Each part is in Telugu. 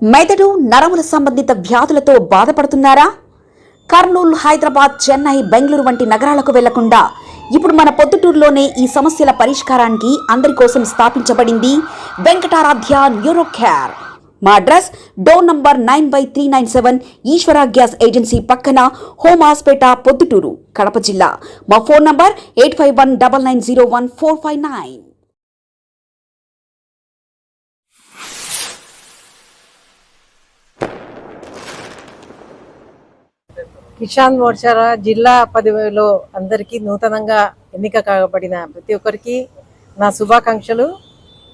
మెదడు నరముల సంబంధిత వ్యాధులతో బాధపడుతున్నారా? కర్నూలు, హైదరాబాద్, చెన్నై, బెంగళూరు వంటి నగరాలకు వెళ్లకుండా ఇప్పుడు మన పొద్దుటూరులోనే ఈ సమస్యల పరిష్కారానికి అందరి కోసం స్థాపించబడింది వెంకటారాధ్య న్యూరో కేర్. మా అడ్రస్ డోర్ నంబర్ 9/397 ఈశ్వర గ్యాస్ ఏజెన్సీ పక్కన, హోమ్ హాస్పేట, పొద్దుటూరు, కడప జిల్లా. మా ఫోన్ నంబర్ 8519901459. కిసాన్ మోర్చా జిల్లా పదవిలో అందరికీ నూతనంగా ఎన్నిక కాబడిన ప్రతి ఒక్కరికి నా శుభాకాంక్షలు.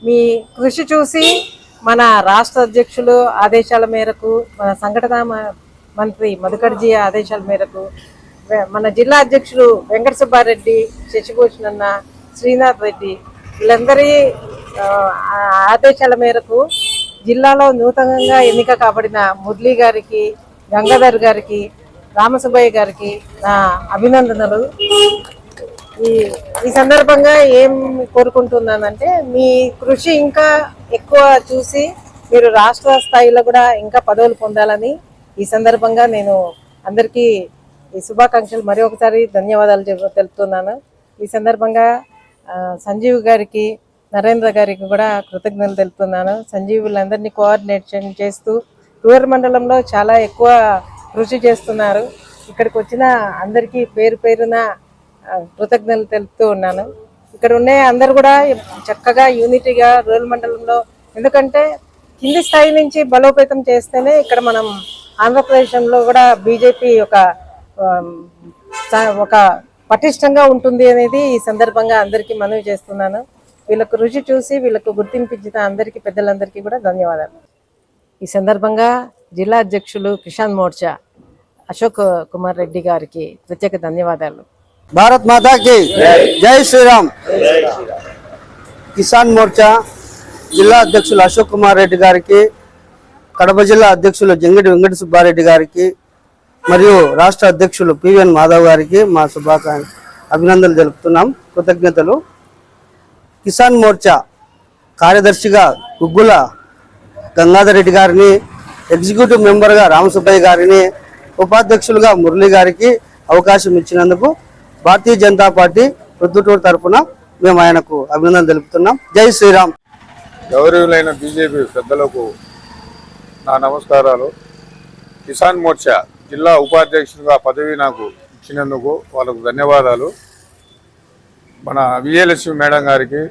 మీ కృషి చూసి మన రాష్ట్ర అధ్యక్షులు ఆదేశాల మేరకు, మన సంఘటన మంత్రి మధుకర్జీ ఆదేశాల మేరకు, మన జిల్లా అధ్యక్షులు వెంకట సుబ్బారెడ్డి, శశిభూషణ్ అన్న, శ్రీనాథ్ రెడ్డి వీళ్ళందరి ఆదేశాల మేరకు జిల్లాలో నూతనంగా ఎన్నిక కాబడిన మురళీ గారికి, గంగాధర్ గారికి, రామసుబ్బయ్య గారికి నా అభినందనలు. ఈ సందర్భంగా ఏం కోరుకుంటున్నానంటే, మీ కృషి ఇంకా ఎక్కువ చూసి మీరు రాష్ట్ర స్థాయిలో కూడా ఇంకా పదవులు పొందాలని ఈ సందర్భంగా నేను అందరికీ ఈ శుభాకాంక్షలు మరి ఒకసారి ధన్యవాదాలు తెలుపుతున్నాను. ఈ సందర్భంగా సంజీవ్ గారికి, నరేంద్ర గారికి కూడా కృతజ్ఞతలు తెలుపుతున్నాను. సంజీవ్ వీళ్ళందరినీ కోఆర్డినేషన్ చేస్తూ రూరల్ మండలంలో చాలా ఎక్కువ కృషి చేస్తున్నారు. ఇక్కడికి వచ్చిన అందరికీ పేరు పేరున కృతజ్ఞతలు తెలుపుతూ ఉన్నాను. ఇక్కడ ఉన్న అందరు కూడా చక్కగా యూనిటీగా రూరల్ మండలంలో, ఎందుకంటే కింది స్థాయి నుంచి బలోపేతం చేస్తేనే ఇక్కడ మనం ఆంధ్రప్రదేశ్లో కూడా బీజేపీ ఒక పటిష్టంగా ఉంటుంది అనేది ఈ సందర్భంగా అందరికీ మనవి చేస్తున్నాను. వీళ్ళకు రుచి చూసి వీళ్ళకు గుర్తింపించిన అందరికీ, పెద్దలందరికీ కూడా ధన్యవాదాలు. ఈ సందర్భంగా జిల్లా అధ్యక్షులు కిసాన్ మోర్చా అశోక్ కుమార్ రెడ్డి గారికి ప్రత్యేక ధన్యవాదాలు. భారత్ మాతాకి జై శ్రీరామ్. కిసాన్ మోర్చా జిల్లా అధ్యక్షులు అశోక్ కుమార్ రెడ్డి గారికి, కడప జిల్లా అధ్యక్షులు జంగిడి వెంకట సుబ్బారెడ్డి గారికి మరియు రాష్ట్ర అధ్యక్షులు పివిఎన్ మాధవ్ గారికి మా అభినందనలు తెలుపుతున్నాం, కృతజ్ఞతలు. కిసాన్ మోర్చా కార్యదర్శిగా గుగ్గుల గంగాధర్ రెడ్డి గారిని, ఎగ్జిక్యూటివ్ మెంబర్గా రామసుబ్బయ్య గారిని, ఉపాధ్యక్షులుగా మురళి గారికి అవకాశం ఇచ్చినందుకు భారతీయ జనతా పార్టీ పొద్దుటూరు తరఫున మేము ఆయనకు అభినందనలు తెలుపుతున్నాం. జై శ్రీరామ్. గౌరవులైన బీజేపీ పెద్దలకు నా నమస్కారాలు. కిసాన్ మోర్చా జిల్లా ఉపాధ్యక్షులుగా పదవి నాకు ఇచ్చినందుకు వాళ్ళకు ధన్యవాదాలు. మన విజయలక్ష్మి మేడం గారికి,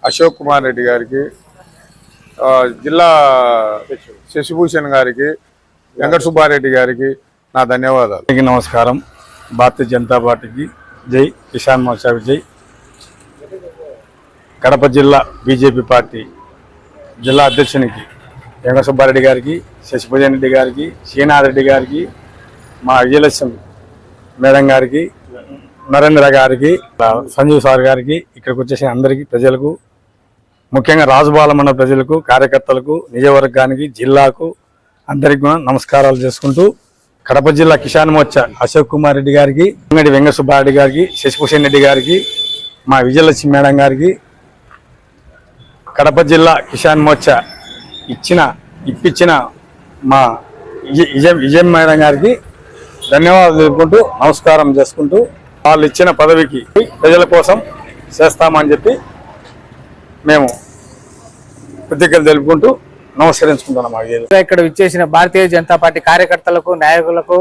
అశోక్ కుమార్ రెడ్డి గారికి, జిల్లా శశిభూషణ్ గారికి, వెంకట సుబ్బారెడ్డి గారికి నా ధన్యవాదాలు. నమస్కారం. భారతీయ జనతా పార్టీకి జై, కిసాన్ మోర్చా జై. కడప జిల్లా బీజేపీ పార్టీ జిల్లా అధ్యక్షునికి వెంకట సుబ్బారెడ్డి గారికి, శశిభూషణ్ రెడ్డి గారికి, శ్రీనాథ్ రెడ్డి గారికి, మా విజయలక్ష్మి మేడం గారికి, నరేంద్ర గారికి, సంజీవ్ సార్ గారికి, ఇక్కడికి వచ్చేసిన అందరికీ ప్రజలకు, ముఖ్యంగా రాజుబాల మండల ప్రజలకు, కార్యకర్తలకు, నియోజకవర్గానికి, జిల్లాకు అందరికీ నమస్కారాలు చేసుకుంటూ, కడప జిల్లా కిసాన్ మోర్చా అశోక్ కుమార్ రెడ్డి గారికి, వెంకట సుబ్బారెడ్డి గారికి, శశిభూషణ్ రెడ్డి గారికి, మా విజయలక్ష్మి మేడం గారికి, కడప జిల్లా కిసాన్ మోర్చా ఇప్పించిన మా విజయం మేడం గారికి ధన్యవాదాలు తెలుపుకుంటూ, నమస్కారం చేసుకుంటూ, వాళ్ళు ఇచ్చిన పదవికి ప్రజల కోసం చేస్తామని చెప్పి మేము కృతజ్ఞతలు తెలుపుకుంటూ నమస్కరించుకుంటున్నాం. ఇక్కడ విచ్చేసిన భారతీయ జనతా పార్టీ కార్యకర్తలకు, నాయకులకు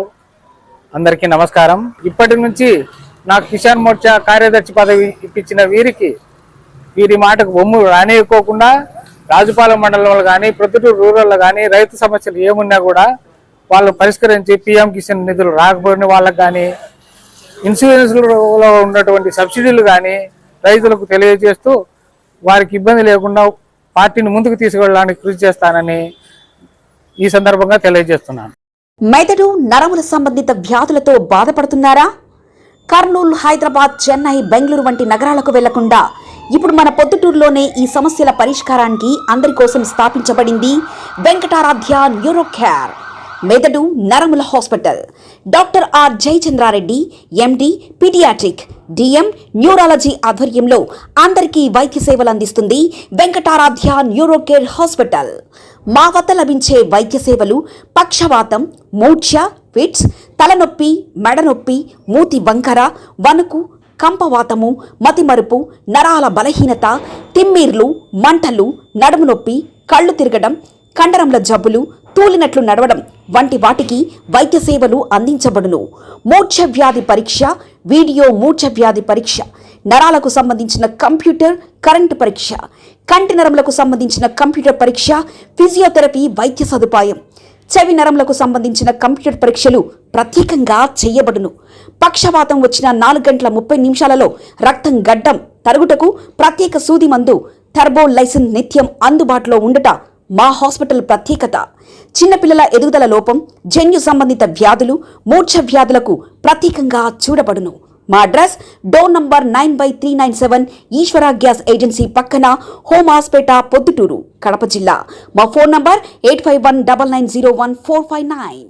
అందరికీ నమస్కారం. ఇప్పటి నుంచి నాకు కిసాన్ మోర్చా కార్యదర్శి పదవి ఇప్పించిన వీరి మాటకు బొమ్ము రానియకోకుండా రాజుపాలెం మండలంలో కానీ, ప్రొద్దుటూరు రూరల్లో కానీ రైతు సమస్యలు ఏమున్నా కూడా వాళ్ళు పరిష్కరించి పిఎం కిసాన్ నిధులు రాకపోయిన వాళ్ళకు కానీ, ఇన్సూరెన్స్లో ఉన్నటువంటి సబ్సిడీలు కానీ రైతులకు తెలియజేస్తూ వారికి ఇబ్బంది లేకుండా పార్టీని ముందుకు తీసుకెళ్ళడానికి కృషి చేస్తానని ఈ సందర్భంగా తెలియజేస్తున్నాను. మెదడు నరముల సంబంధిత వ్యాధులతో బాధపడుతున్నారా? కర్నూలు, హైదరాబాద్, చెన్నై, బెంగళూరు వంటి నగరాలకు వెళ్లకుండా ఇప్పుడు మన పొద్దుటూరులోనే ఈ సమస్యల పరిష్కారానికి అందరి కోసం స్థాపించబడింది వెంకటారాధ్య న్యూరో కేర్. మెదడు నరముల hospital. Doctor R Jayachandra Reddy, MD, pediatric, DM, neurology ఆధ్వర్యంలో అందరికీ వైద్య సేవలు అందిస్తుంది వెంకటారాధ్య న్యూరో కేర్ హాస్పిటల్. మా వద్ద లభించే వైద్య సేవలు పక్షవాతం, మూర్ఛ, ఫిట్స్, తలనొప్పి, మెడనొప్పి, మూతి వంకర, వణుకు, కంపవాతము, మతిమరుపు, నరాల బలహీనత, తిమ్మిర్లు, మంటలు, నడుము నొప్పి, కళ్ళు తిరగడం, కండరంల జబ్బులు, తూలినట్లు నడవడం వంటి వాటికి వైద్య సేవలు అందించబడును. మూర్ఛ వ్యాధి పరీక్ష, వీడియో మూర్ఛ వ్యాధి పరీక్ష, నరాలకు సంబంధించిన కంప్యూటర్ కరెంటు పరీక్ష, కంటి నరములకు సంబంధించిన కంప్యూటర్ పరీక్ష, ఫిజియోథెరపీ వైద్య సదుపాయం, చెవి నరములకు సంబంధించిన కంప్యూటర్ పరీక్షలు ప్రత్యేకంగా చేయబడును. పక్షవాతం వచ్చిన 4 గంటల 30 నిమిషాలలో రక్తం గడ్డం తరుగుటకు ప్రత్యేక సూది మందు థర్బోలైసిన్ నిత్యం అందుబాటులో ఉండుట మా హాస్పిటల్ ప్రత్యేకత. చిన్నపిల్లల ఎదుగుదల లోపం, జన్యు సంబంధిత వ్యాధులు, మూర్ఛ వ్యాధులకు ప్రత్యేకంగా చూడబడును. మా అడ్రస్ డోర్ నంబర్ 9/397 ఈశ్వర గ్యాస్ ఏజెన్సీ పక్కన, హోమాస్పేట, పొద్దుటూరు, కడప జిల్లా. మా ఫోన్ నంబర్ 8519901459.